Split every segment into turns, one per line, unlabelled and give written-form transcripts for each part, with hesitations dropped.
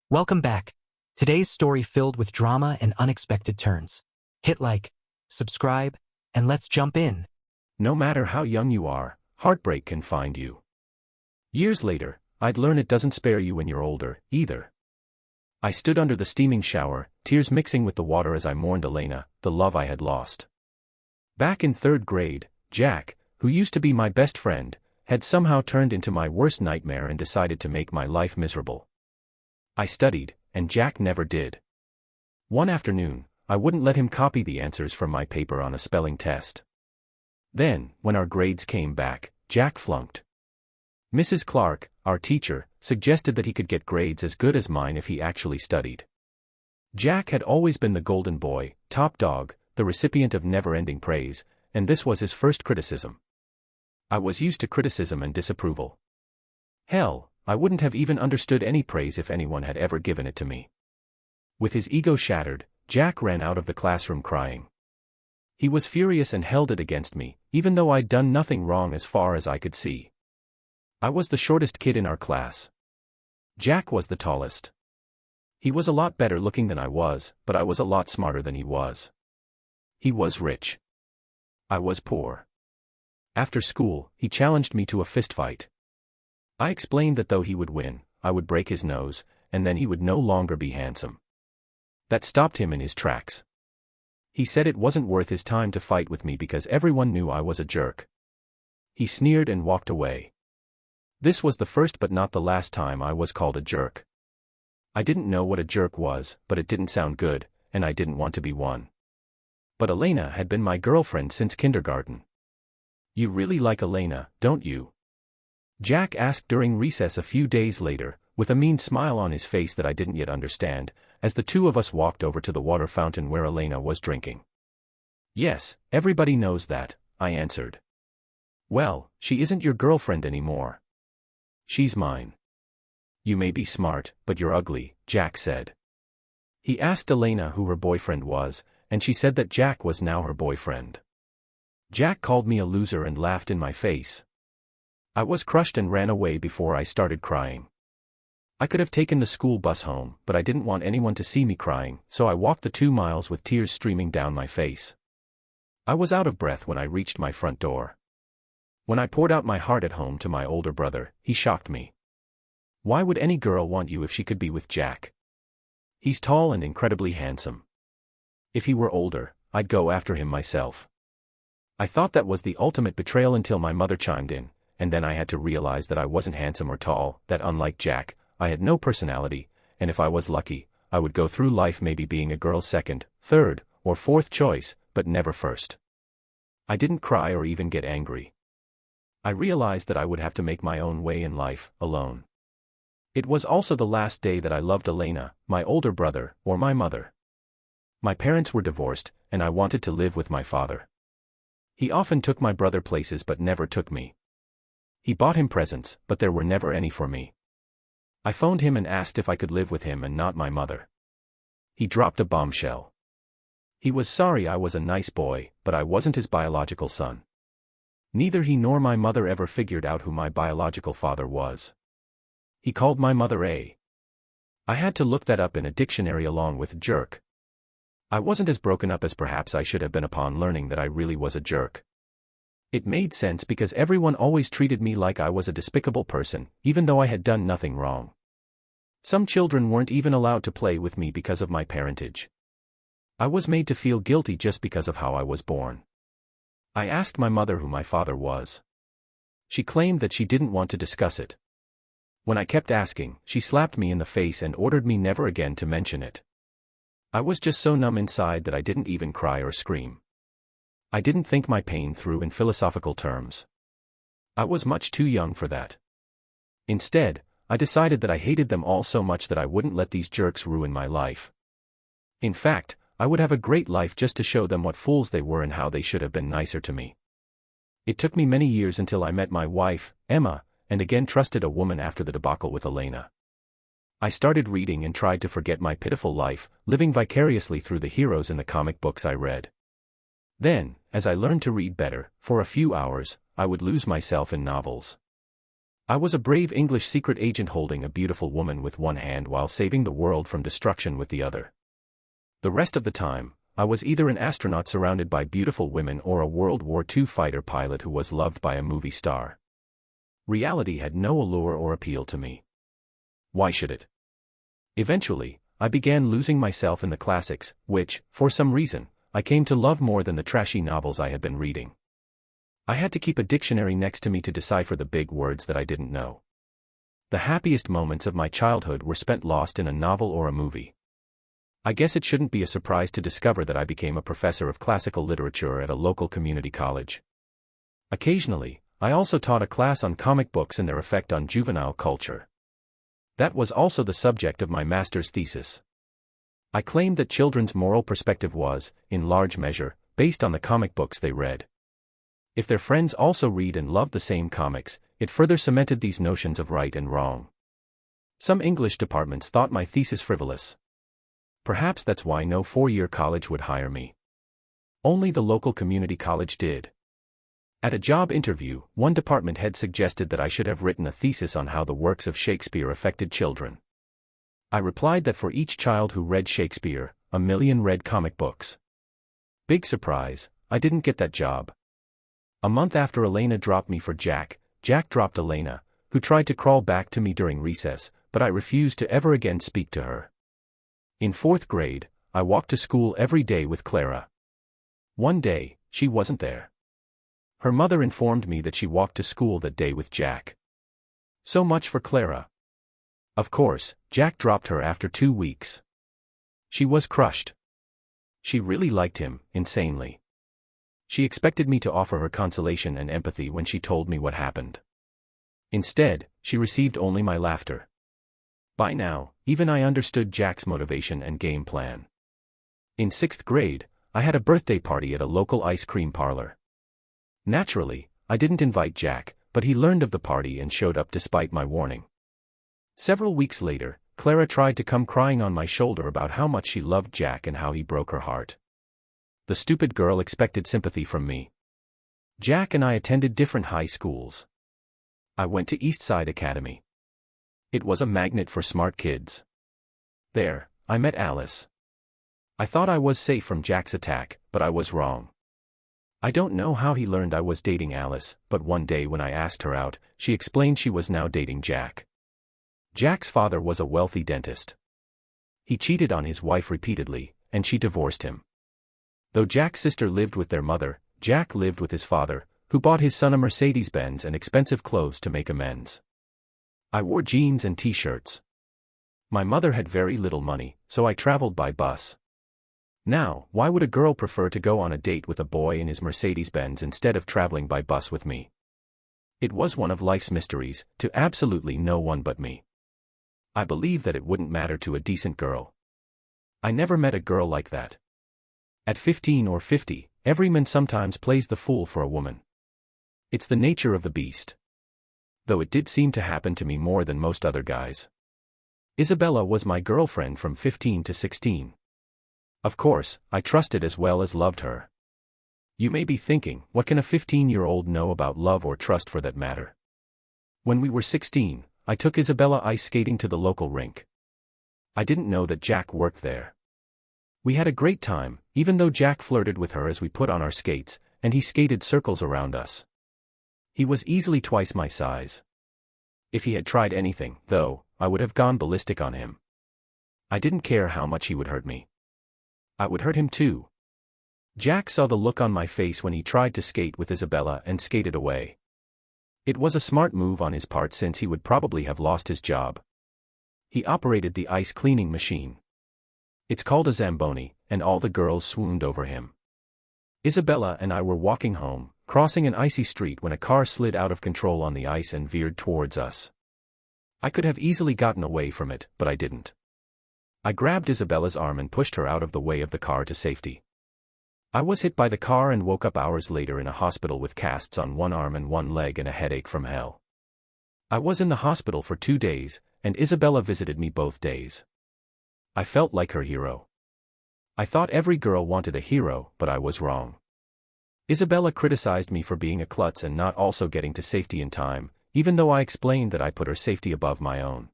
Welcome back. Today's story filled with drama and unexpected turns. Hit like, subscribe, and let's jump in.
No matter how young you are, heartbreak can find you. Years later, I'd learn it doesn't spare you when you're older, either. I stood under the steaming shower, tears mixing with the water as I mourned Elena, the love I had lost. Back in third grade, Jack, who used to be my best friend, had somehow turned into my worst nightmare and decided to make my life miserable. I studied, and Jack never did. One afternoon, I wouldn't let him copy the answers from my paper on a spelling test. Then, when our grades came back, Jack flunked. Mrs. Clark, our teacher, suggested that he could get grades as good as mine if he actually studied. Jack had always been the golden boy, top dog, the recipient of never-ending praise, and this was his first criticism. I was used to criticism and disapproval. Hell, I wouldn't have even understood any praise if anyone had ever given it to me. With his ego shattered, Jack ran out of the classroom crying. He was furious and held it against me, even though I'd done nothing wrong as far as I could see. I was the shortest kid in our class. Jack was the tallest. He was a lot better looking than I was, but I was a lot smarter than he was. He was rich. I was poor. After school, he challenged me to a fistfight. I explained that though he would win, I would break his nose, and then he would no longer be handsome. That stopped him in his tracks. He said it wasn't worth his time to fight with me because everyone knew I was a jerk. He sneered and walked away. This was the first but not the last time I was called a jerk. I didn't know what a jerk was, but it didn't sound good, and I didn't want to be one. But Elena had been my girlfriend since kindergarten. "You really like Elena, don't you?" Jack asked during recess a few days later, with a mean smile on his face that I didn't yet understand, as the two of us walked over to the water fountain where Elena was drinking. "Yes, everybody knows that," I answered. "Well, she isn't your girlfriend anymore. She's mine." "You may be smart, but you're ugly," Jack said. He asked Elena who her boyfriend was, and she said that Jack was now her boyfriend. Jack called me a loser and laughed in my face. I was crushed and ran away before I started crying. I could have taken the school bus home, but I didn't want anyone to see me crying, so I walked the 2 miles with tears streaming down my face. I was out of breath when I reached my front door. When I poured out my heart at home to my older brother, he shocked me. "Why would any girl want you if she could be with Jack? He's tall and incredibly handsome. If he were older, I'd go after him myself." I thought that was the ultimate betrayal until my mother chimed in, and then I had to realize that I wasn't handsome or tall, that unlike Jack, I had no personality, and if I was lucky, I would go through life maybe being a girl's second, third, or fourth choice, but never first. I didn't cry or even get angry. I realized that I would have to make my own way in life, alone. It was also the last day that I loved Elena, my older brother, or my mother. My parents were divorced, and I wanted to live with my father. He often took my brother places but never took me. He bought him presents, but there were never any for me. I phoned him and asked if I could live with him and not my mother. He dropped a bombshell. He was sorry I was a nice boy, but I wasn't his biological son. Neither he nor my mother ever figured out who my biological father was. He called my mother a. I had to look that up in a dictionary along with jerk. I wasn't as broken up as perhaps I should have been upon learning that I really was a jerk. It made sense because everyone always treated me like I was a despicable person, even though I had done nothing wrong. Some children weren't even allowed to play with me because of my parentage. I was made to feel guilty just because of how I was born. I asked my mother who my father was. She claimed that she didn't want to discuss it. When I kept asking, she slapped me in the face and ordered me never again to mention it. I was just so numb inside that I didn't even cry or scream. I didn't think my pain through in philosophical terms. I was much too young for that. Instead, I decided that I hated them all so much that I wouldn't let these jerks ruin my life. In fact, I would have a great life just to show them what fools they were and how they should have been nicer to me. It took me many years until I met my wife, Emma, and again trusted a woman after the debacle with Elena. I started reading and tried to forget my pitiful life, living vicariously through the heroes in the comic books I read. Then, as I learned to read better, for a few hours, I would lose myself in novels. I was a brave English secret agent holding a beautiful woman with one hand while saving the world from destruction with the other. The rest of the time, I was either an astronaut surrounded by beautiful women or a World War II fighter pilot who was loved by a movie star. Reality had no allure or appeal to me. Why should it? Eventually, I began losing myself in the classics, which, for some reason, I came to love more than the trashy novels I had been reading. I had to keep a dictionary next to me to decipher the big words that I didn't know. The happiest moments of my childhood were spent lost in a novel or a movie. I guess it shouldn't be a surprise to discover that I became a professor of classical literature at a local community college. Occasionally, I also taught a class on comic books and their effect on juvenile culture. That was also the subject of my master's thesis. I claimed that children's moral perspective was, in large measure, based on the comic books they read. If their friends also read and loved the same comics, it further cemented these notions of right and wrong. Some English departments thought my thesis frivolous. Perhaps that's why no four-year college would hire me. Only the local community college did. At a job interview, one department head suggested that I should have written a thesis on how the works of Shakespeare affected children. I replied that for each child who read Shakespeare, 1 million read comic books. Big surprise, I didn't get that job. A month after Elena dropped me for Jack, Jack dropped Elena, who tried to crawl back to me during recess, but I refused to ever again speak to her. In 4th grade, I walked to school every day with Clara. One day, she wasn't there. Her mother informed me that she walked to school that day with Jack. So much for Clara. Of course, Jack dropped her after 2 weeks. She was crushed. She really liked him, insanely. She expected me to offer her consolation and empathy when she told me what happened. Instead, she received only my laughter. By now, even I understood Jack's motivation and game plan. In 6th grade, I had a birthday party at a local ice cream parlor. Naturally, I didn't invite Jack, but he learned of the party and showed up despite my warning. Several weeks later, Clara tried to come crying on my shoulder about how much she loved Jack and how he broke her heart. The stupid girl expected sympathy from me. Jack and I attended different high schools. I went to Eastside Academy. It was a magnet for smart kids. There, I met Alice. I thought I was safe from Jack's attack, but I was wrong. I don't know how he learned I was dating Alice, but one day when I asked her out, she explained she was now dating Jack. Jack's father was a wealthy dentist. He cheated on his wife repeatedly, and she divorced him. Though Jack's sister lived with their mother, Jack lived with his father, who bought his son a Mercedes-Benz and expensive clothes to make amends. I wore jeans and t-shirts. My mother had very little money, so I traveled by bus. Now, why would a girl prefer to go on a date with a boy in his Mercedes-Benz instead of traveling by bus with me? It was one of life's mysteries, to absolutely no one but me. I believe that it wouldn't matter to a decent girl. I never met a girl like that. At 15 or 50, every man sometimes plays the fool for a woman. It's the nature of the beast. Though it did seem to happen to me more than most other guys. Isabella was my girlfriend from 15 to 16. Of course, I trusted as well as loved her. You may be thinking, what can a 15-year-old know about love or trust for that matter? When we were 16, I took Isabella ice skating to the local rink. I didn't know that Jack worked there. We had a great time, even though Jack flirted with her as we put on our skates, and he skated circles around us. He was easily twice my size. If he had tried anything, though, I would have gone ballistic on him. I didn't care how much he would hurt me. I would hurt him too. Jack saw the look on my face when he tried to skate with Isabella and skated away. It was a smart move on his part since he would probably have lost his job. He operated the ice cleaning machine. It's called a Zamboni, and all the girls swooned over him. Isabella and I were walking home, crossing an icy street when a car slid out of control on the ice and veered towards us. I could have easily gotten away from it, but I didn't. I grabbed Isabella's arm and pushed her out of the way of the car to safety. I was hit by the car and woke up hours later in a hospital with casts on one arm and one leg and a headache from hell. I was in the hospital for 2 days, and Isabella visited me both days. I felt like her hero. I thought every girl wanted a hero, but I was wrong. Isabella criticized me for being a klutz and not also getting to safety in time, even though I explained that I put her safety above my own.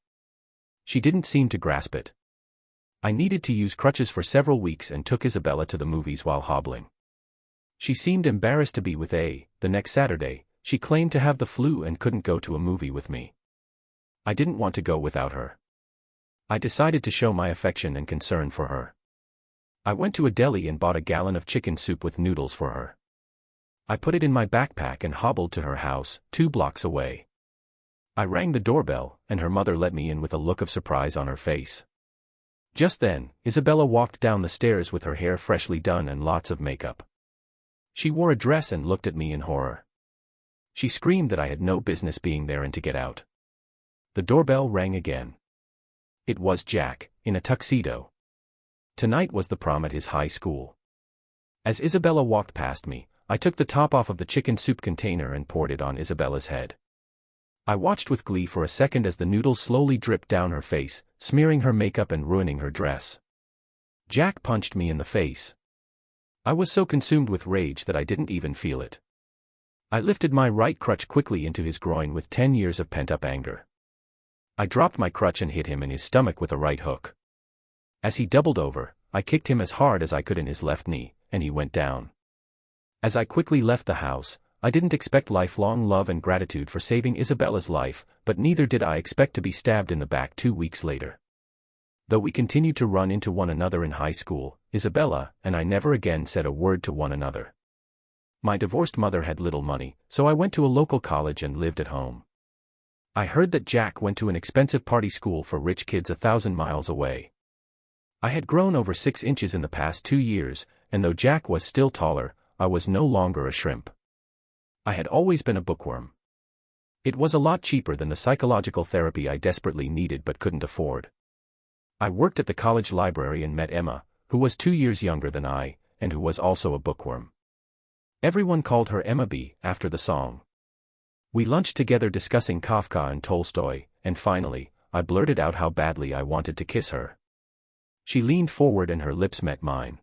She didn't seem to grasp it. I needed to use crutches for several weeks and took Isabella to the movies while hobbling. She seemed embarrassed to be with A. The next Saturday, she claimed to have the flu and couldn't go to a movie with me. I didn't want to go without her. I decided to show my affection and concern for her. I went to a deli and bought a gallon of chicken soup with noodles for her. I put it in my backpack and hobbled to her house, 2 blocks away. I rang the doorbell, and her mother let me in with a look of surprise on her face. Just then, Isabella walked down the stairs with her hair freshly done and lots of makeup. She wore a dress and looked at me in horror. She screamed that I had no business being there and to get out. The doorbell rang again. It was Jack, in a tuxedo. Tonight was the prom at his high school. As Isabella walked past me, I took the top off of the chicken soup container and poured it on Isabella's head. I watched with glee for a second as the noodles slowly dripped down her face, smearing her makeup and ruining her dress. Jack punched me in the face. I was so consumed with rage that I didn't even feel it. I lifted my right crutch quickly into his groin with 10 years of pent-up anger. I dropped my crutch and hit him in his stomach with a right hook. As he doubled over, I kicked him as hard as I could in his left knee, and he went down. As I quickly left the house, I didn't expect lifelong love and gratitude for saving Isabella's life, but neither did I expect to be stabbed in the back 2 weeks later. Though we continued to run into one another in high school, Isabella and I never again said a word to one another. My divorced mother had little money, so I went to a local college and lived at home. I heard that Jack went to an expensive party school for rich kids 1,000 miles away. I had grown over 6 inches in the past 2 years, and though Jack was still taller, I was no longer a shrimp. I had always been a bookworm. It was a lot cheaper than the psychological therapy I desperately needed but couldn't afford. I worked at the college library and met Emma, who was 2 years younger than I, and who was also a bookworm. Everyone called her Emma B, after the song. We lunched together discussing Kafka and Tolstoy, and finally, I blurted out how badly I wanted to kiss her. She leaned forward and her lips met mine.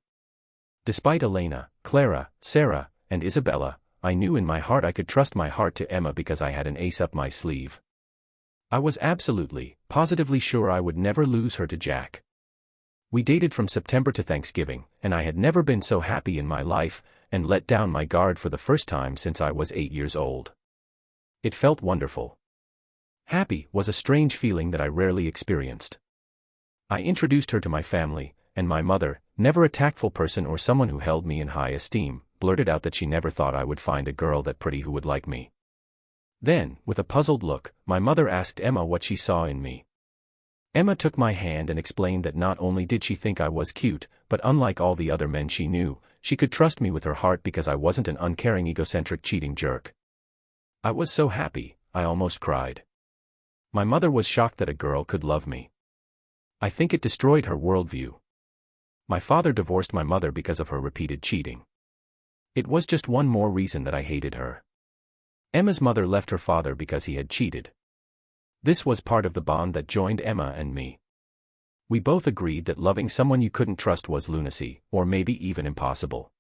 Despite Elena, Clara, Sarah, and Isabella, I knew in my heart I could trust my heart to Emma because I had an ace up my sleeve. I was absolutely, positively sure I would never lose her to Jack. We dated from September to Thanksgiving, and I had never been so happy in my life, and let down my guard for the first time since I was 8 years old. It felt wonderful. Happy was a strange feeling that I rarely experienced. I introduced her to my family, and my mother, never a tactful person or someone who held me in high esteem, blurted out that she never thought I would find a girl that pretty who would like me. Then, with a puzzled look, my mother asked Emma what she saw in me. Emma took my hand and explained that not only did she think I was cute, but unlike all the other men she knew, she could trust me with her heart because I wasn't an uncaring egocentric cheating jerk. I was so happy, I almost cried. My mother was shocked that a girl could love me. I think it destroyed her worldview. My father divorced my mother because of her repeated cheating. It was just one more reason that I hated her. Emma's mother left her father because he had cheated. This was part of the bond that joined Emma and me. We both agreed that loving someone you couldn't trust was lunacy, or maybe even impossible.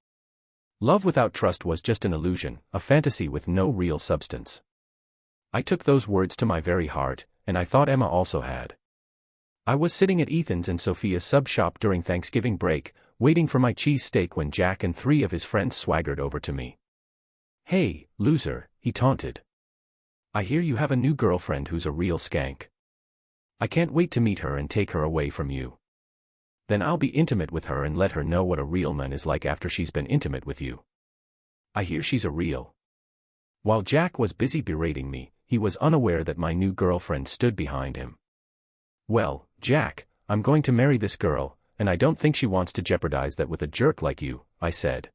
Love without trust was just an illusion, a fantasy with no real substance. I took those words to my very heart, and I thought Emma also had. I was sitting at Ethan's and Sophia's sub shop during Thanksgiving break, waiting for my cheese steak when Jack and 3 of his friends swaggered over to me. "Hey, loser," he taunted. "I hear you have a new girlfriend who's a real skank. I can't wait to meet her and take her away from you. Then I'll be intimate with her and let her know what a real man is like after she's been intimate with you. I hear she's a real." While Jack was busy berating me, he was unaware that my new girlfriend stood behind him. "Well, Jack, I'm going to marry this girl, and I don't think she wants to jeopardize that with a jerk like you," I said.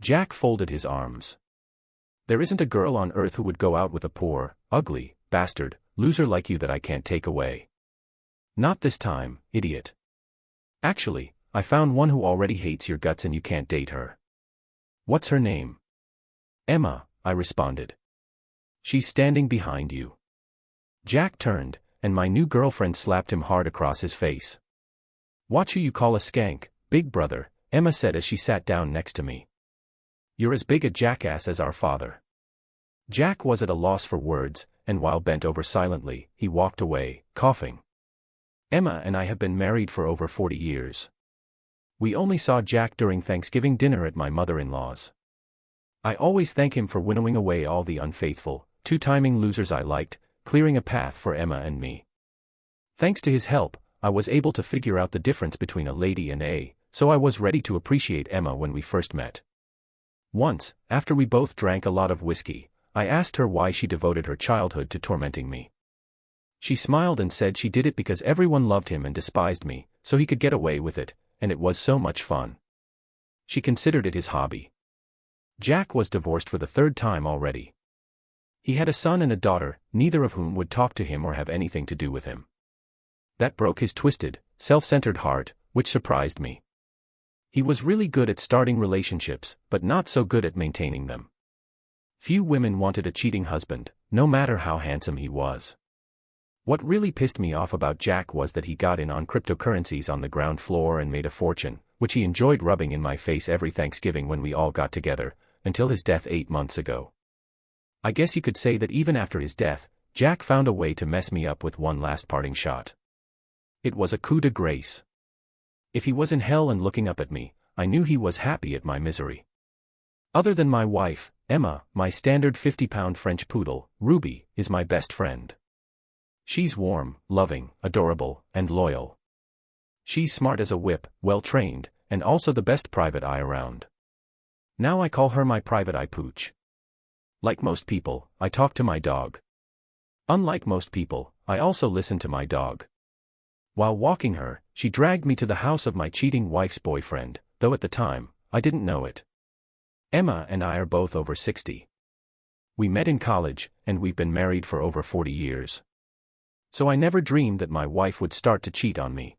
Jack folded his arms. "There isn't a girl on earth who would go out with a poor, ugly, bastard, loser like you that I can't take away. Not this time, idiot. Actually, I found one who already hates your guts and you can't date her." "What's her name?" "Emma," I responded. "She's standing behind you." Jack turned, and my new girlfriend slapped him hard across his face. "Watch who you call a skank, big brother," Emma said as she sat down next to me. "You're as big a jackass as our father." Jack was at a loss for words, and while bent over silently, he walked away, coughing. Emma and I have been married for over 40 years. We only saw Jack during Thanksgiving dinner at my mother-in-law's. I always thank him for winnowing away all the unfaithful, two-timing losers I liked, clearing a path for Emma and me. Thanks to his help, I was able to figure out the difference between a lady and a, so I was ready to appreciate Emma when we first met. Once, after we both drank a lot of whiskey, I asked her why she devoted her childhood to tormenting me. She smiled and said she did it because everyone loved him and despised me, so he could get away with it, and it was so much fun. She considered it his hobby. Jack was divorced for the third time already. He had a son and a daughter, neither of whom would talk to him or have anything to do with him. That broke his twisted, self-centered heart, which surprised me. He was really good at starting relationships, but not so good at maintaining them. Few women wanted a cheating husband, no matter how handsome he was. What really pissed me off about Jack was that he got in on cryptocurrencies on the ground floor and made a fortune, which he enjoyed rubbing in my face every Thanksgiving when we all got together, until his death 8 months ago. I guess you could say that even after his death, Jack found a way to mess me up with one last parting shot. It was a coup de grace. If he was in hell and looking up at me, I knew he was happy at my misery. Other than my wife, Emma, my standard 50-pound French poodle, Ruby, is my best friend. She's warm, loving, adorable, and loyal. She's smart as a whip, well-trained, and also the best private eye around. Now I call her my private eye pooch. Like most people, I talk to my dog. Unlike most people, I also listen to my dog. While walking her, she dragged me to the house of my cheating wife's boyfriend, though at the time, I didn't know it. Emma and I are both over 60. We met in college, and we've been married for over 40 years. So I never dreamed that my wife would start to cheat on me.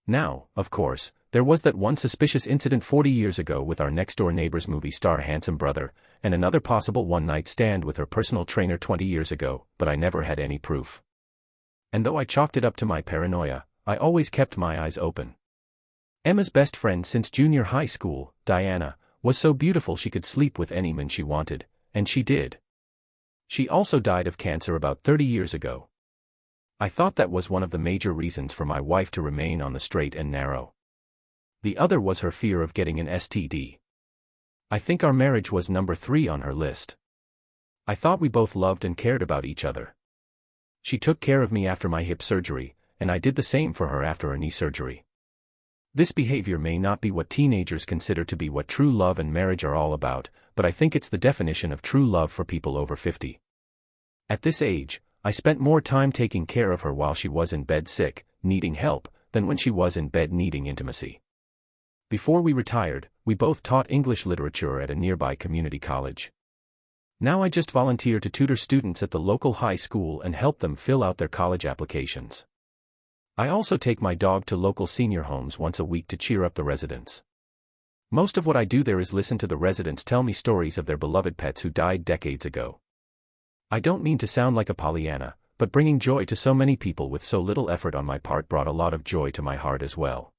Now, of course, there was that one suspicious incident 40 years ago with our next-door neighbor's movie star handsome brother, and another possible one-night stand with her personal trainer 20 years ago, but I never had any proof. And though I chalked it up to my paranoia, I always kept my eyes open. Emma's best friend since junior high school, Diana, was so beautiful she could sleep with any man she wanted, and she did. She also died of cancer about 30 years ago. I thought that was one of the major reasons for my wife to remain on the straight and narrow. The other was her fear of getting an STD. I think our marriage was number 3 on her list. I thought we both loved and cared about each other. She took care of me after my hip surgery, and I did the same for her after a knee surgery. This behavior may not be what teenagers consider to be what true love and marriage are all about, but I think it's the definition of true love for people over 50. At this age, I spent more time taking care of her while she was in bed sick, needing help, than when she was in bed needing intimacy. Before we retired, we both taught English literature at a nearby community college. Now I just volunteer to tutor students at the local high school and help them fill out their college applications. I also take my dog to local senior homes once a week to cheer up the residents. Most of what I do there is listen to the residents tell me stories of their beloved pets who died decades ago. I don't mean to sound like a Pollyanna, but bringing joy to so many people with so little effort on my part brought a lot of joy to my heart as well.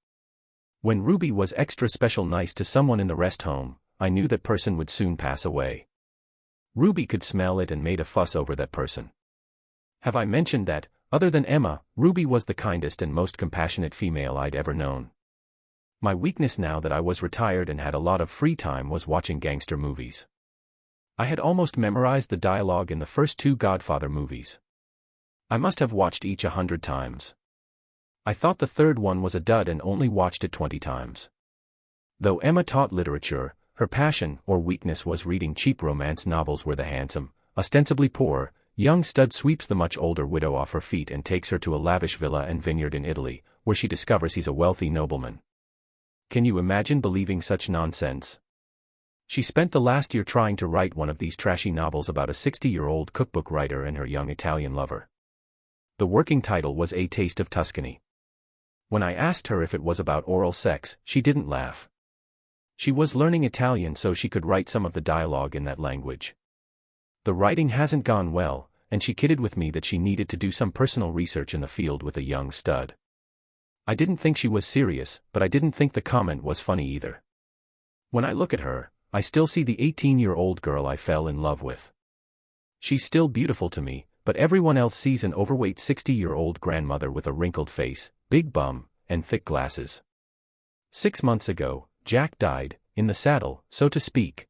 When Ruby was extra special nice to someone in the rest home, I knew that person would soon pass away. Ruby could smell it and made a fuss over that person. Have I mentioned that, other than Emma, Ruby was the kindest and most compassionate female I'd ever known? My weakness now that I was retired and had a lot of free time was watching gangster movies. I had almost memorized the dialogue in the first 2 Godfather movies. I must have watched each 100 times. I thought the third one was a dud and only watched it 20 times. Though Emma taught literature, her passion or weakness was reading cheap romance novels where the handsome, ostensibly poor, young stud sweeps the much older widow off her feet and takes her to a lavish villa and vineyard in Italy, where she discovers he's a wealthy nobleman. Can you imagine believing such nonsense? She spent the last year trying to write one of these trashy novels about a 60-year-old cookbook writer and her young Italian lover. The working title was A Taste of Tuscany. When I asked her if it was about oral sex, she didn't laugh. She was learning Italian so she could write some of the dialogue in that language. The writing hasn't gone well, and she kidded with me that she needed to do some personal research in the field with a young stud. I didn't think she was serious, but I didn't think the comment was funny either. When I look at her, I still see the 18-year-old girl I fell in love with. She's still beautiful to me, but everyone else sees an overweight 60-year-old grandmother with a wrinkled face, big bum, and thick glasses. 6 months ago, Jack died, in the saddle, so to speak.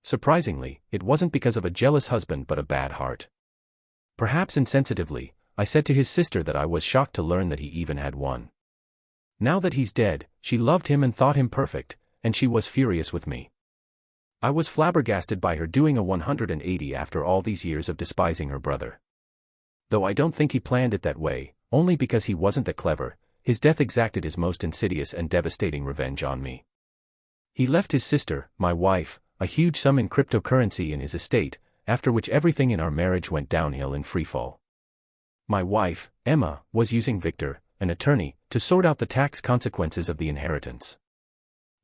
Surprisingly, it wasn't because of a jealous husband but a bad heart. Perhaps insensitively, I said to his sister that I was shocked to learn that he even had one. Now that he's dead, she loved him and thought him perfect, and she was furious with me. I was flabbergasted by her doing a 180 after all these years of despising her brother. Though I don't think he planned it that way, only because he wasn't that clever, his death exacted his most insidious and devastating revenge on me. He left his sister, my wife, a huge sum in cryptocurrency in his estate, after which everything in our marriage went downhill in freefall. My wife, Emma, was using Victor, an attorney, to sort out the tax consequences of the inheritance.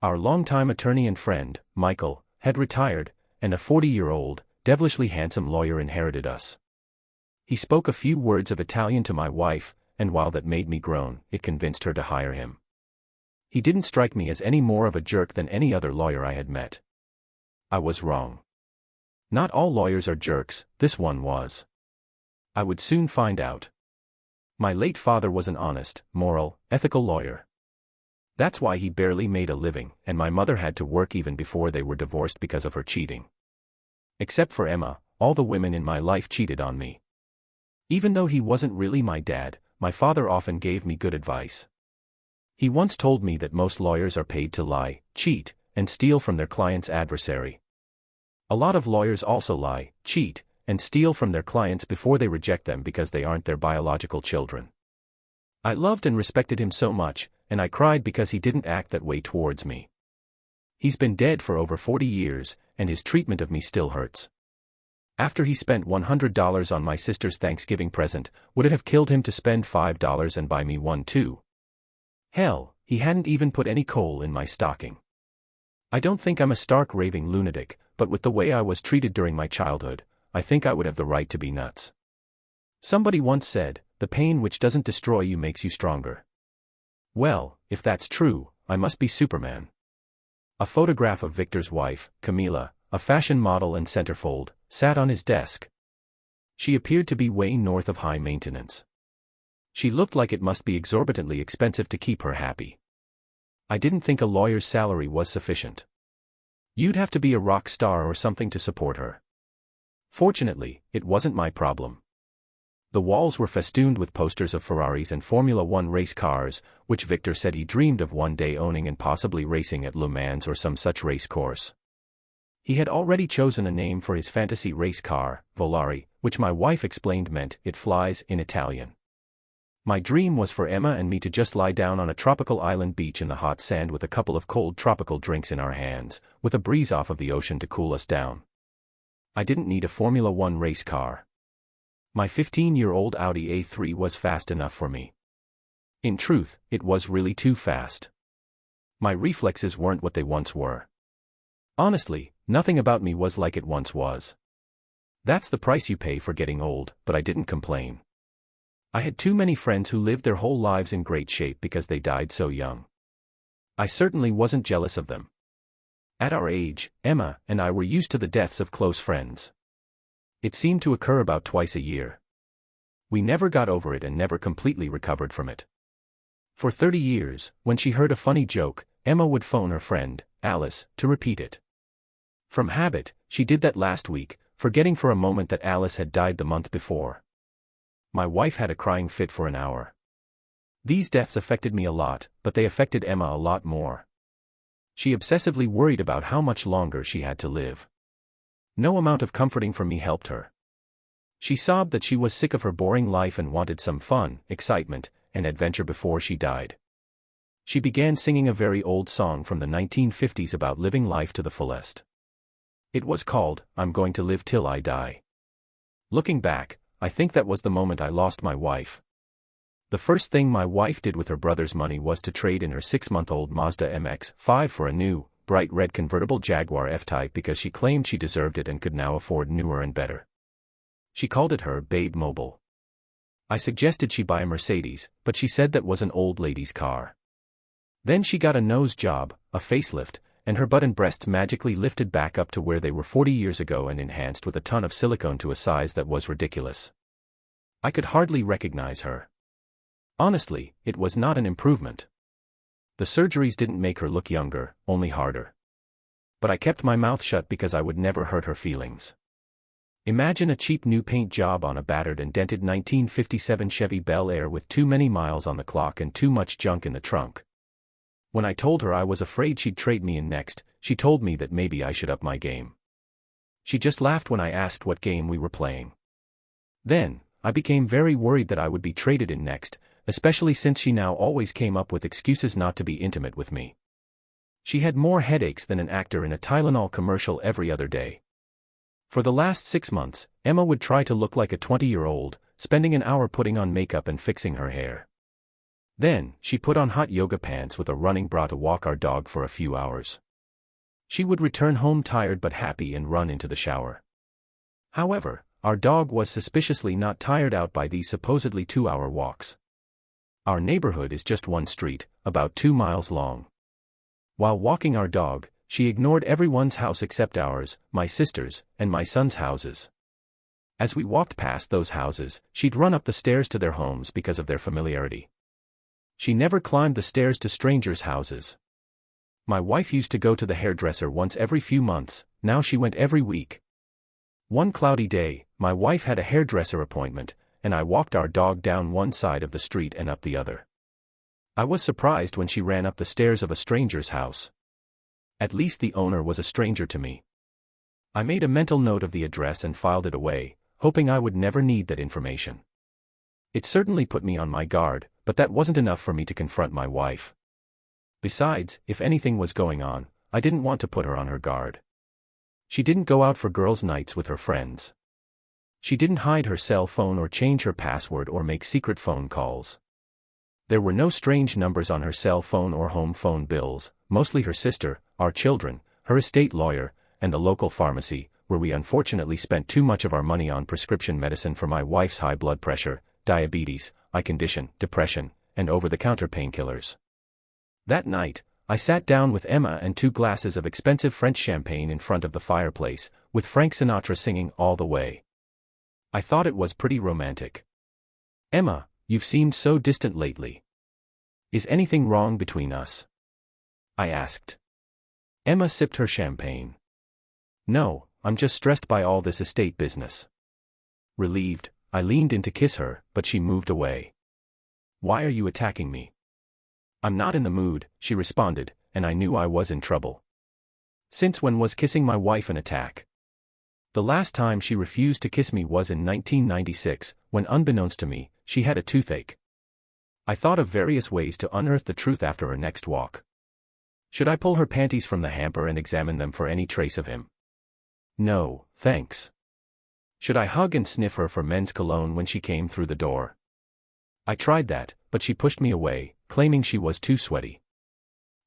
Our longtime attorney and friend, Michael, had retired, and a 40-year-old, devilishly handsome lawyer inherited us. He spoke a few words of Italian to my wife, and while that made me groan, it convinced her to hire him. He didn't strike me as any more of a jerk than any other lawyer I had met. I was wrong. Not all lawyers are jerks, this one was. I would soon find out. My late father was an honest, moral, ethical lawyer. That's why he barely made a living, and my mother had to work even before they were divorced because of her cheating. Except for Emma, all the women in my life cheated on me. Even though he wasn't really my dad, my father often gave me good advice. He once told me that most lawyers are paid to lie, cheat, and steal from their client's adversary. A lot of lawyers also lie, cheat, and steal from their clients before they reject them because they aren't their biological children. I loved and respected him so much, and I cried because he didn't act that way towards me. He's been dead for over 40 years, and his treatment of me still hurts. After he spent $100 on my sister's Thanksgiving present, would it have killed him to spend $5 and buy me one too? Hell, he hadn't even put any coal in my stocking. I don't think I'm a stark raving lunatic, but with the way I was treated during my childhood, I think I would have the right to be nuts. Somebody once said, "The pain which doesn't destroy you makes you stronger." Well, if that's true, I must be Superman. A photograph of Victor's wife, Camila, a fashion model and centerfold, sat on his desk. She appeared to be way north of high maintenance. She looked like it must be exorbitantly expensive to keep her happy. I didn't think a lawyer's salary was sufficient. You'd have to be a rock star or something to support her. Fortunately, it wasn't my problem. The walls were festooned with posters of Ferraris and Formula One race cars, which Victor said he dreamed of one day owning and possibly racing at Le Mans or some such race course. He had already chosen a name for his fantasy race car, Volare, which my wife explained meant "it flies" in Italian. My dream was for Emma and me to just lie down on a tropical island beach in the hot sand with a couple of cold tropical drinks in our hands, with a breeze off of the ocean to cool us down. I didn't need a Formula One race car. My 15-year-old Audi A3 was fast enough for me. In truth, it was really too fast. My reflexes weren't what they once were. Honestly, nothing about me was like it once was. That's the price you pay for getting old, but I didn't complain. I had too many friends who lived their whole lives in great shape because they died so young. I certainly wasn't jealous of them. At our age, Emma and I were used to the deaths of close friends. It seemed to occur about twice a year. We never got over it and never completely recovered from it. For 30 years, when she heard a funny joke, Emma would phone her friend, Alice, to repeat it. From habit, she did that last week, forgetting for a moment that Alice had died the month before. My wife had a crying fit for an hour. These deaths affected me a lot, but they affected Emma a lot more. She obsessively worried about how much longer she had to live. No amount of comforting from me helped her. She sobbed that she was sick of her boring life and wanted some fun, excitement, and adventure before she died. She began singing a very old song from the 1950s about living life to the fullest. It was called, "I'm Going to Live Till I Die." Looking back, I think that was the moment I lost my wife. The first thing my wife did with her brother's money was to trade in her 6-month-old Mazda MX-5 for a new, bright red convertible Jaguar F-Type because she claimed she deserved it and could now afford newer and better. She called it her Babe Mobile. I suggested she buy a Mercedes, but she said that was an old lady's car. Then she got a nose job, a facelift, and her butt and breasts magically lifted back up to where they were 40 years ago and enhanced with a ton of silicone to a size that was ridiculous. I could hardly recognize her. Honestly, it was not an improvement. The surgeries didn't make her look younger, only harder. But I kept my mouth shut because I would never hurt her feelings. Imagine a cheap new paint job on a battered and dented 1957 Chevy Bel Air with too many miles on the clock and too much junk in the trunk. When I told her I was afraid she'd trade me in next, she told me that maybe I should up my game. She just laughed when I asked what game we were playing. Then, I became very worried that I would be traded in next, especially since she now always came up with excuses not to be intimate with me. She had more headaches than an actor in a Tylenol commercial every other day. For the last 6 months, Emma would try to look like a 20-year-old, spending an hour putting on makeup and fixing her hair. Then, she put on hot yoga pants with a running bra to walk our dog for a few hours. She would return home tired but happy and run into the shower. However, our dog was suspiciously not tired out by these supposedly 2-hour walks. Our neighborhood is just one street, about 2 miles long. While walking our dog, she ignored everyone's house except ours, my sister's, and my son's houses. As we walked past those houses, she'd run up the stairs to their homes because of their familiarity. She never climbed the stairs to strangers' houses. My wife used to go to the hairdresser once every few months, now she went every week. One cloudy day, my wife had a hairdresser appointment, and I walked our dog down one side of the street and up the other. I was surprised when she ran up the stairs of a stranger's house. At least the owner was a stranger to me. I made a mental note of the address and filed it away, hoping I would never need that information. It certainly put me on my guard, but that wasn't enough for me to confront my wife. Besides, if anything was going on, I didn't want to put her on her guard. She didn't go out for girls' nights with her friends. She didn't hide her cell phone or change her password or make secret phone calls. There were no strange numbers on her cell phone or home phone bills, mostly her sister, our children, her estate lawyer, and the local pharmacy, where we unfortunately spent too much of our money on prescription medicine for my wife's high blood pressure, diabetes, eye condition, depression, and over-the-counter painkillers. That night, I sat down with Emma and 2 glasses of expensive French champagne in front of the fireplace, with Frank Sinatra singing all the way. I thought it was pretty romantic. "Emma, you've seemed so distant lately. Is anything wrong between us?" I asked. Emma sipped her champagne. "No, I'm just stressed by all this estate business." Relieved, I leaned in to kiss her, but she moved away. "Why are you attacking me?" "I'm not in the mood," she responded, and I knew I was in trouble. Since when was kissing my wife an attack? The last time she refused to kiss me was in 1996, when unbeknownst to me, she had a toothache. I thought of various ways to unearth the truth after her next walk. Should I pull her panties from the hamper and examine them for any trace of him? No, thanks. Should I hug and sniff her for men's cologne when she came through the door? I tried that, but she pushed me away, claiming she was too sweaty.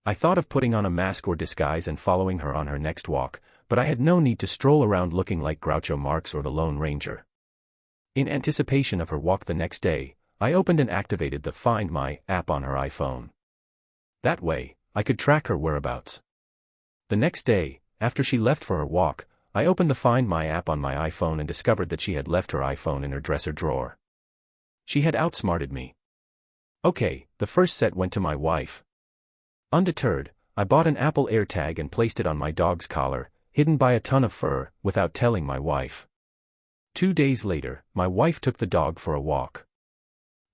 I thought of putting on a mask or disguise and following her on her next walk, but I had no need to stroll around looking like Groucho Marx or the Lone Ranger. In anticipation of her walk the next day, I opened and activated the Find My app on her iPhone. That way, I could track her whereabouts. The next day, after she left for her walk, I opened the Find My app on my iPhone and discovered that she had left her iPhone in her dresser drawer. She had outsmarted me. Okay, the first set went to my wife. Undeterred, I bought an Apple AirTag and placed it on my dog's collar, hidden by a ton of fur, without telling my wife. 2 days later, my wife took the dog for a walk.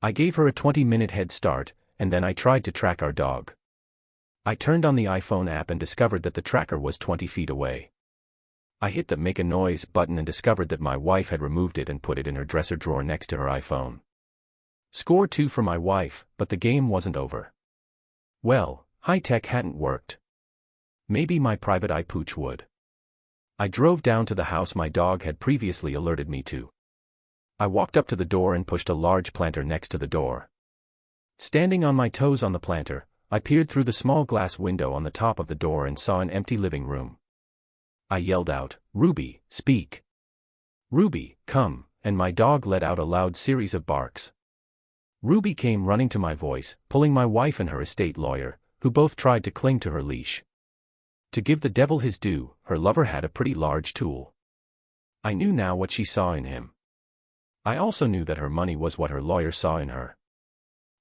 I gave her a 20-minute head start, and then I tried to track our dog. I turned on the iPhone app and discovered that the tracker was 20 feet away. I hit the Make a Noise button and discovered that my wife had removed it and put it in her dresser drawer next to her iPhone. Score 2 for my wife, but the game wasn't over. Well, high tech hadn't worked. Maybe my private eye pooch would. I drove down to the house my dog had previously alerted me to. I walked up to the door and pushed a large planter next to the door. Standing on my toes on the planter, I peered through the small glass window on the top of the door and saw an empty living room. I yelled out, "Ruby, speak. Ruby, come," and my dog let out a loud series of barks. Ruby came running to my voice, pulling my wife and her estate lawyer, who both tried to cling to her leash. To give the devil his due, her lover had a pretty large tool. I knew now what she saw in him. I also knew that her money was what her lawyer saw in her.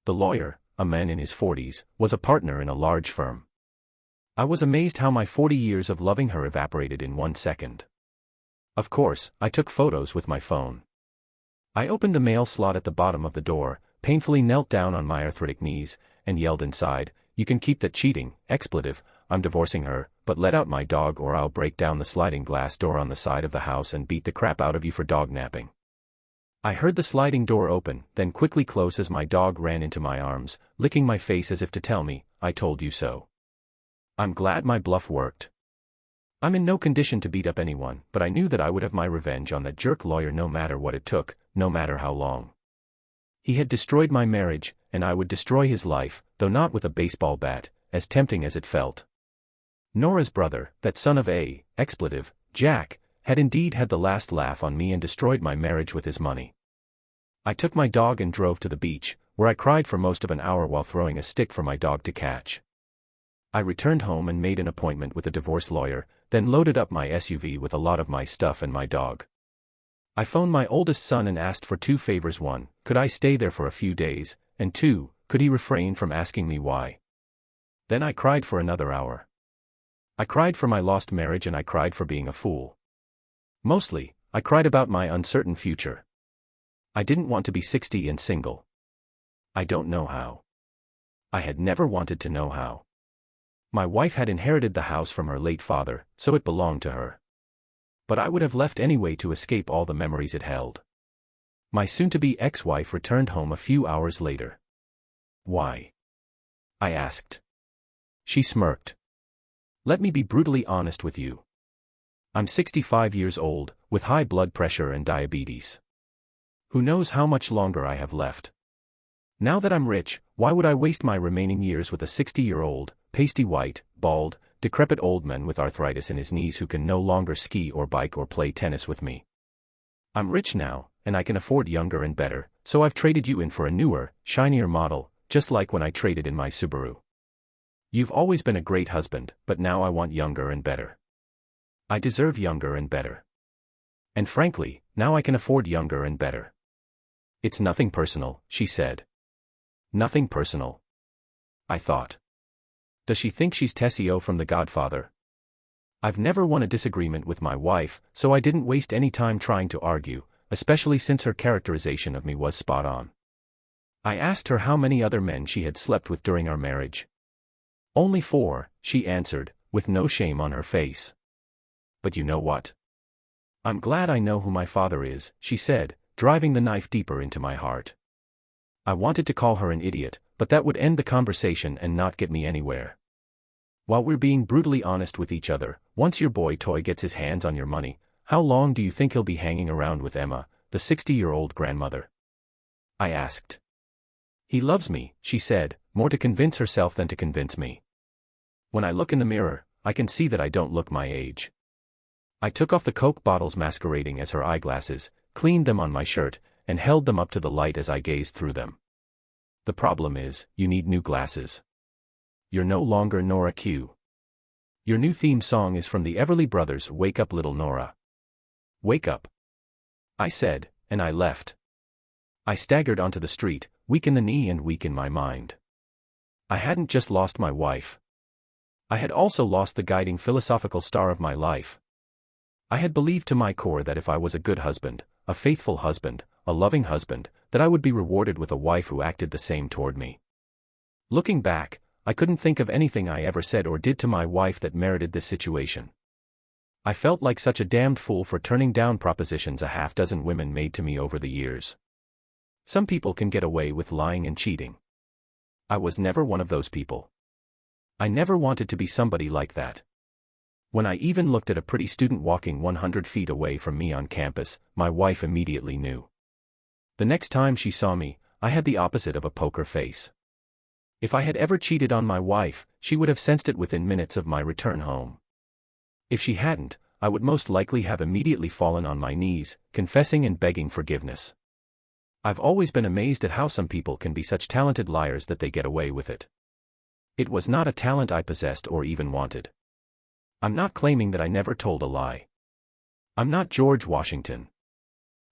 The lawyer, a man in his 40s, was a partner in a large firm. I was amazed how my 40 years of loving her evaporated in 1 second. Of course, I took photos with my phone. I opened the mail slot at the bottom of the door, painfully knelt down on my arthritic knees, and yelled inside, "You can keep that cheating, expletive, I'm divorcing her, but let out my dog or I'll break down the sliding glass door on the side of the house and beat the crap out of you for dog napping." I heard the sliding door open, then quickly close as my dog ran into my arms, licking my face as if to tell me, "I told you so." I'm glad my bluff worked. I'm in no condition to beat up anyone, but I knew that I would have my revenge on that jerk lawyer no matter what it took, no matter how long. He had destroyed my marriage, and I would destroy his life, though not with a baseball bat, as tempting as it felt. Nora's brother, that son of a, expletive, Jack, had indeed had the last laugh on me and destroyed my marriage with his money. I took my dog and drove to the beach, where I cried for most of an hour while throwing a stick for my dog to catch. I returned home and made an appointment with a divorce lawyer, then loaded up my SUV with a lot of my stuff and my dog. I phoned my oldest son and asked for 2 favors. 1, could I stay there for a few days, and 2, could he refrain from asking me why? Then I cried for another hour. I cried for my lost marriage and I cried for being a fool. Mostly, I cried about my uncertain future. I didn't want to be 60 and single. I don't know how. I had never wanted to know how. My wife had inherited the house from her late father, so it belonged to her. But I would have left anyway to escape all the memories it held. My soon-to-be ex-wife returned home a few hours later. "Why?" I asked. She smirked. "Let me be brutally honest with you. I'm 65 years old, with high blood pressure and diabetes. Who knows how much longer I have left? Now that I'm rich, why would I waste my remaining years with a 60-year-old, pasty-white, bald, decrepit old man with arthritis in his knees who can no longer ski or bike or play tennis with me? I'm rich now, and I can afford younger and better, so I've traded you in for a newer, shinier model, just like when I traded in my Subaru. You've always been a great husband, but now I want younger and better. I deserve younger and better. And frankly, now I can afford younger and better." "It's nothing personal," she said. "Nothing personal." I thought. Does she think she's Tessio from The Godfather? I've never won a disagreement with my wife, so I didn't waste any time trying to argue, especially since her characterization of me was spot on. I asked her how many other men she had slept with during our marriage. "Only 4, she answered, with no shame on her face. "But you know what? I'm glad I know who my father is," she said, driving the knife deeper into my heart. I wanted to call her an idiot, but that would end the conversation and not get me anywhere. While we're being brutally honest with each other, once your boy toy gets his hands on your money, how long do you think he'll be hanging around with Emma, the 60-year-old grandmother? I asked. "He loves me," she said, more to convince herself than to convince me. "When I look in the mirror, I can see that I don't look my age." I took off the Coke bottles masquerading as her eyeglasses, cleaned them on my shirt, and held them up to the light as I gazed through them. "The problem is, you need new glasses. You're no longer Nora Q. Your new theme song is from the Everly Brothers' Wake Up Little Nora. Wake up," I said, and I left. I staggered onto the street, weak in the knee and weak in my mind. I hadn't just lost my wife. I had also lost the guiding philosophical star of my life. I had believed to my core that if I was a good husband, a faithful husband, a loving husband, that I would be rewarded with a wife who acted the same toward me. Looking back, I couldn't think of anything I ever said or did to my wife that merited this situation. I felt like such a damned fool for turning down propositions a half-dozen women made to me over the years. Some people can get away with lying and cheating. I was never one of those people. I never wanted to be somebody like that. When I even looked at a pretty student walking 100 feet away from me on campus, my wife immediately knew. The next time she saw me, I had the opposite of a poker face. If I had ever cheated on my wife, she would have sensed it within minutes of my return home. If she hadn't, I would most likely have immediately fallen on my knees, confessing and begging forgiveness. I've always been amazed at how some people can be such talented liars that they get away with it. It was not a talent I possessed or even wanted. I'm not claiming that I never told a lie. I'm not George Washington.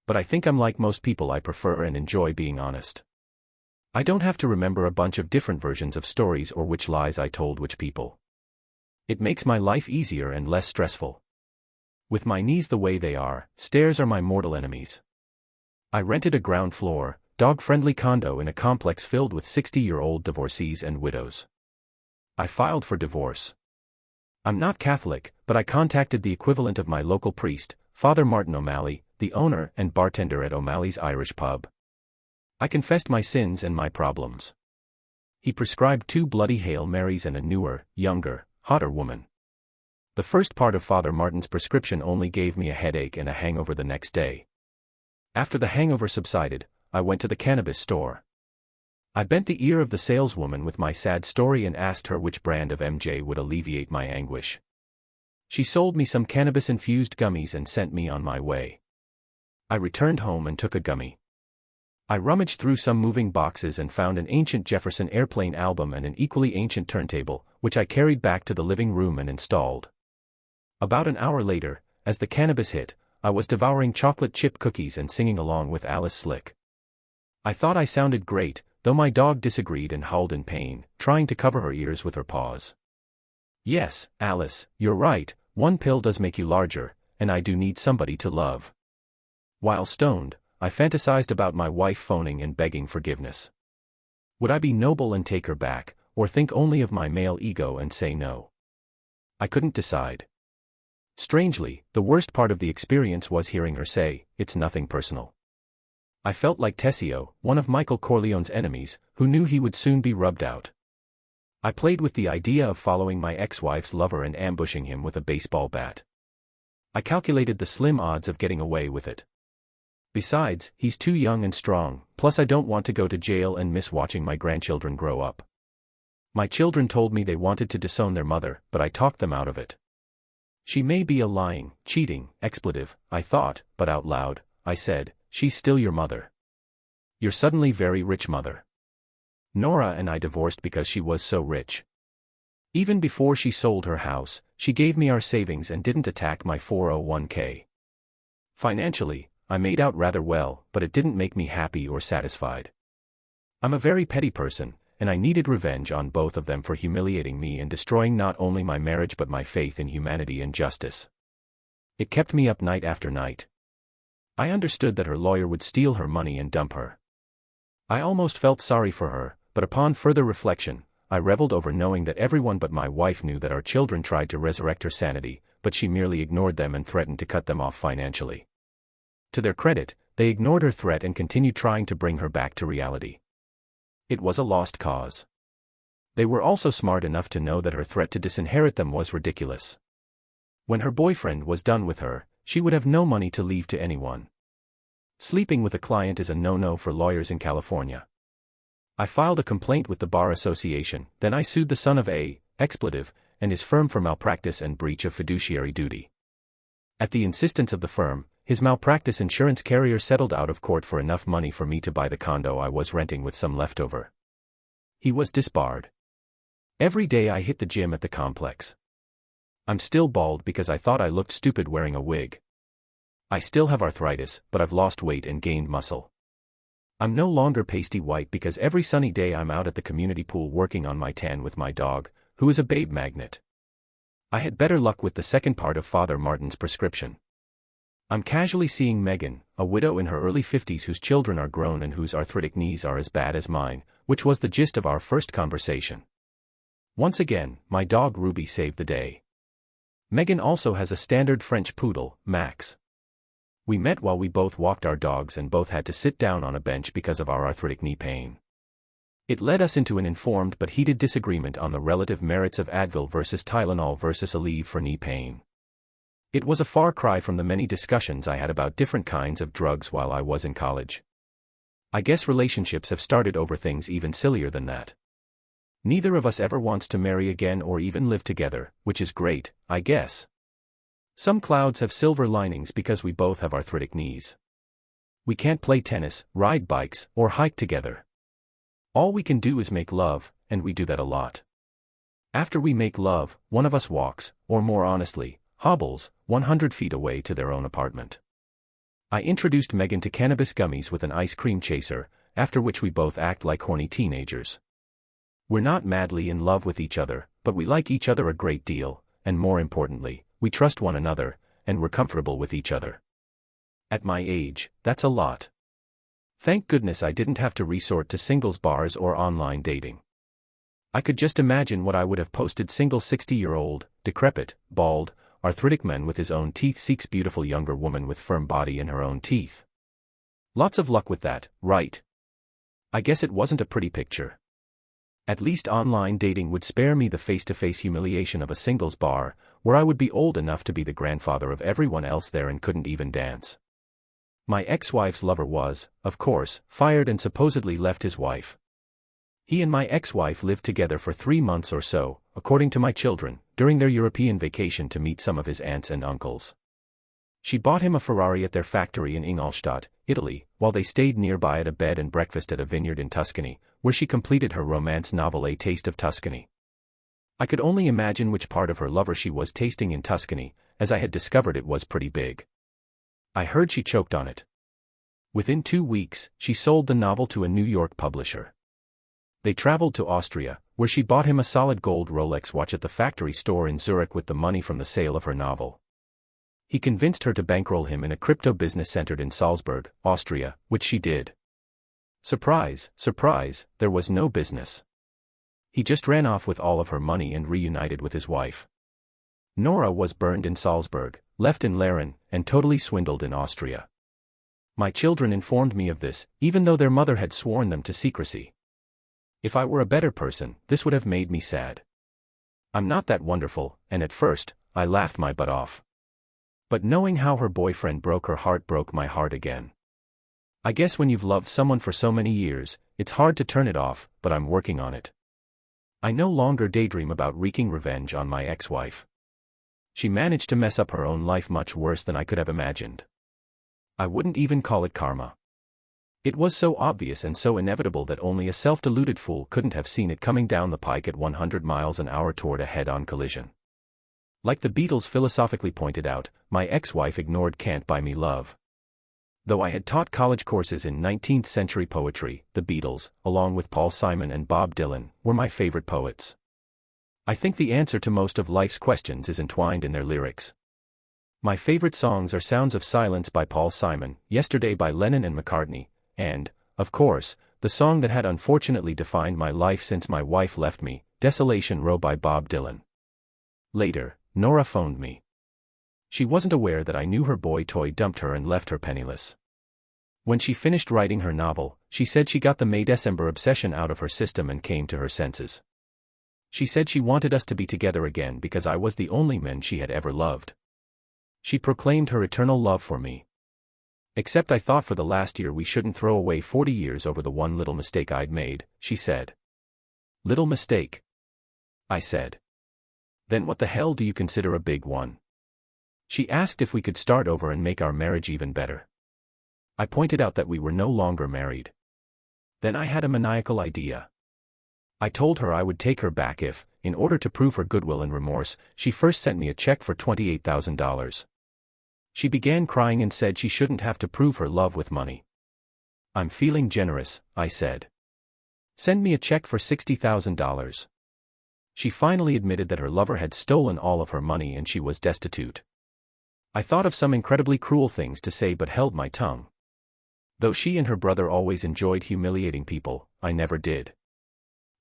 But I think I'm like most people. I prefer and enjoy being honest. I don't have to remember a bunch of different versions of stories or which lies I told which people. It makes my life easier and less stressful. With my knees the way they are, stairs are my mortal enemies. I rented a ground floor, dog-friendly condo in a complex filled with 60-year-old divorcees and widows. I filed for divorce. I'm not Catholic, but I contacted the equivalent of my local priest, Father Martin O'Malley, the owner and bartender at O'Malley's Irish pub. I confessed my sins and my problems. He prescribed 2 bloody Hail Marys and a newer, younger, hotter woman. The first part of Father Martin's prescription only gave me a headache and a hangover the next day. After the hangover subsided, I went to the cannabis store. I bent the ear of the saleswoman with my sad story and asked her which brand of MJ would alleviate my anguish. She sold me some cannabis-infused gummies and sent me on my way. I returned home and took a gummy. I rummaged through some moving boxes and found an ancient Jefferson Airplane album and an equally ancient turntable, which I carried back to the living room and installed. About an hour later, as the cannabis hit, I was devouring chocolate chip cookies and singing along with Alice Slick. I thought I sounded great, though my dog disagreed and howled in pain, trying to cover her ears with her paws. Yes, Alice, you're right, one pill does make you larger, and I do need somebody to love. While stoned, I fantasized about my wife phoning and begging forgiveness. Would I be noble and take her back, or think only of my male ego and say no? I couldn't decide. Strangely, the worst part of the experience was hearing her say, "It's nothing personal." I felt like Tessio, one of Michael Corleone's enemies, who knew he would soon be rubbed out. I played with the idea of following my ex-wife's lover and ambushing him with a baseball bat. I calculated the slim odds of getting away with it. Besides, he's too young and strong, plus I don't want to go to jail and miss watching my grandchildren grow up. My children told me they wanted to disown their mother, but I talked them out of it. She may be a lying, cheating, expletive, I thought, but out loud, I said, she's still your mother. Your suddenly very rich mother. Nora and I divorced because she was so rich. Even before she sold her house, she gave me our savings and didn't attack my 401k. Financially, I made out rather well, but it didn't make me happy or satisfied. I'm a very petty person, and I needed revenge on both of them for humiliating me and destroying not only my marriage but my faith in humanity and justice. It kept me up night after night. I understood that her lawyer would steal her money and dump her. I almost felt sorry for her, but upon further reflection, I reveled over knowing that everyone but my wife knew that our children tried to resurrect her sanity, but she merely ignored them and threatened to cut them off financially. To their credit, they ignored her threat and continued trying to bring her back to reality. It was a lost cause. They were also smart enough to know that her threat to disinherit them was ridiculous. When her boyfriend was done with her, she would have no money to leave to anyone. Sleeping with a client is a no-no for lawyers in California. I filed a complaint with the Bar Association, then I sued the son of a expletive and his firm for malpractice and breach of fiduciary duty. At the insistence of the firm, his malpractice insurance carrier settled out of court for enough money for me to buy the condo I was renting with some leftover. He was disbarred. Every day I hit the gym at the complex. I'm still bald because I thought I looked stupid wearing a wig. I still have arthritis, but I've lost weight and gained muscle. I'm no longer pasty white because every sunny day I'm out at the community pool working on my tan with my dog, who is a babe magnet. I had better luck with the second part of Father Martin's prescription. I'm casually seeing Megan, a widow in her early 50s whose children are grown and whose arthritic knees are as bad as mine, which was the gist of our first conversation. Once again, my dog Ruby saved the day. Megan also has a standard French poodle, Max. We met while we both walked our dogs and both had to sit down on a bench because of our arthritic knee pain. It led us into an informed but heated disagreement on the relative merits of Advil versus Tylenol versus Aleve for knee pain. It was a far cry from the many discussions I had about different kinds of drugs while I was in college. I guess relationships have started over things even sillier than that. Neither of us ever wants to marry again or even live together, which is great, I guess. Some clouds have silver linings because we both have arthritic knees. We can't play tennis, ride bikes, or hike together. All we can do is make love, and we do that a lot. After we make love, one of us walks, or more honestly, hobbles, 100 feet away to their own apartment. I introduced Megan to cannabis gummies with an ice cream chaser, after which we both act like horny teenagers. We're not madly in love with each other, but we like each other a great deal, and more importantly, we trust one another, and we're comfortable with each other. At my age, that's a lot. Thank goodness I didn't have to resort to singles bars or online dating. I could just imagine what I would have posted. Single 60-year-old, decrepit, bald, arthritic man with his own teeth seeks beautiful younger woman with firm body in her own teeth. Lots of luck with that, right? I guess it wasn't a pretty picture. At least online dating would spare me the face-to-face humiliation of a singles bar, where I would be old enough to be the grandfather of everyone else there and couldn't even dance. My ex-wife's lover was, of course, fired and supposedly left his wife. He and my ex-wife lived together for 3 months or so, according to my children, during their European vacation to meet some of his aunts and uncles. She bought him a Ferrari at their factory in Ingolstadt, Italy, while they stayed nearby at a bed and breakfast at a vineyard in Tuscany, where she completed her romance novel A Taste of Tuscany. I could only imagine which part of her lover she was tasting in Tuscany, as I had discovered it was pretty big. I heard she choked on it. Within 2 weeks, she sold the novel to a New York publisher. They traveled to Austria, where she bought him a solid gold Rolex watch at the factory store in Zurich with the money from the sale of her novel. He convinced her to bankroll him in a crypto business centered in Salzburg, Austria, which she did. Surprise, surprise, there was no business. He just ran off with all of her money and reunited with his wife. Nora was burned in Salzburg, left in Laren, and totally swindled in Austria. My children informed me of this, even though their mother had sworn them to secrecy. If I were a better person, this would have made me sad. I'm not that wonderful, and at first, I laughed my butt off. But knowing how her boyfriend broke her heart broke my heart again. I guess when you've loved someone for so many years, it's hard to turn it off, but I'm working on it. I no longer daydream about wreaking revenge on my ex-wife. She managed to mess up her own life much worse than I could have imagined. I wouldn't even call it karma. It was so obvious and so inevitable that only a self-deluded fool couldn't have seen it coming down the pike at 100 miles an hour toward a head-on collision. Like the Beatles philosophically pointed out, my ex-wife ignored Can't Buy Me Love. Though I had taught college courses in 19th century poetry, the Beatles, along with Paul Simon and Bob Dylan, were my favorite poets. I think the answer to most of life's questions is entwined in their lyrics. My favorite songs are Sounds of Silence by Paul Simon, Yesterday by Lennon and McCartney, and, of course, the song that had unfortunately defined my life since my wife left me, Desolation Row by Bob Dylan. Later, Nora phoned me. She wasn't aware that I knew her boy toy dumped her and left her penniless. When she finished writing her novel, she said she got the May-December obsession out of her system and came to her senses. She said she wanted us to be together again because I was the only man she had ever loved. She proclaimed her eternal love for me. Except I thought for the last year we shouldn't throw away 40 years over the one little mistake I'd made, she said. Little mistake? I said. Then what the hell do you consider a big one? She asked if we could start over and make our marriage even better. I pointed out that we were no longer married. Then I had a maniacal idea. I told her I would take her back if, in order to prove her goodwill and remorse, she first sent me a check for $28,000. She began crying and said she shouldn't have to prove her love with money. I'm feeling generous, I said. Send me a check for $60,000. She finally admitted that her lover had stolen all of her money and she was destitute. I thought of some incredibly cruel things to say but held my tongue. Though she and her brother always enjoyed humiliating people, I never did.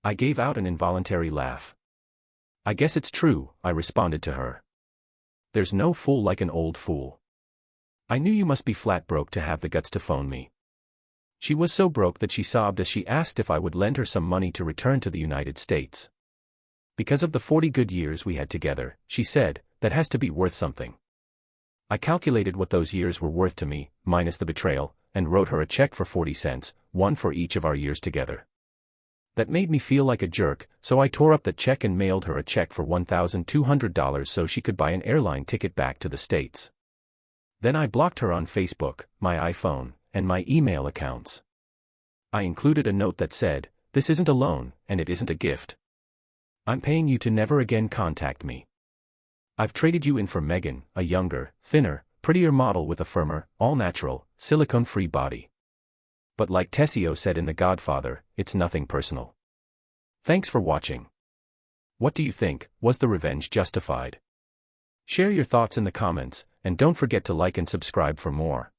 I gave out an involuntary laugh. I guess it's true, I responded to her. There's no fool like an old fool. I knew you must be flat broke to have the guts to phone me. She was so broke that she sobbed as she asked if I would lend her some money to return to the United States. Because of the 40 good years we had together, she said, that has to be worth something. I calculated what those years were worth to me, minus the betrayal, and wrote her a check for 40 cents, one for each of our years together. That made me feel like a jerk, so I tore up that check and mailed her a check for $1,200 so she could buy an airline ticket back to the States. Then I blocked her on Facebook, my iPhone, and my email accounts. I included a note that said, "This isn't a loan, and it isn't a gift. I'm paying you to never again contact me. I've traded you in for Megan, a younger, thinner, prettier model with a firmer, all-natural, silicone-free body. But like Tessio said in The Godfather, it's nothing personal. Thanks for watching. What do you think? Was the revenge justified? Share your thoughts in the comments, and don't forget to like and subscribe for more.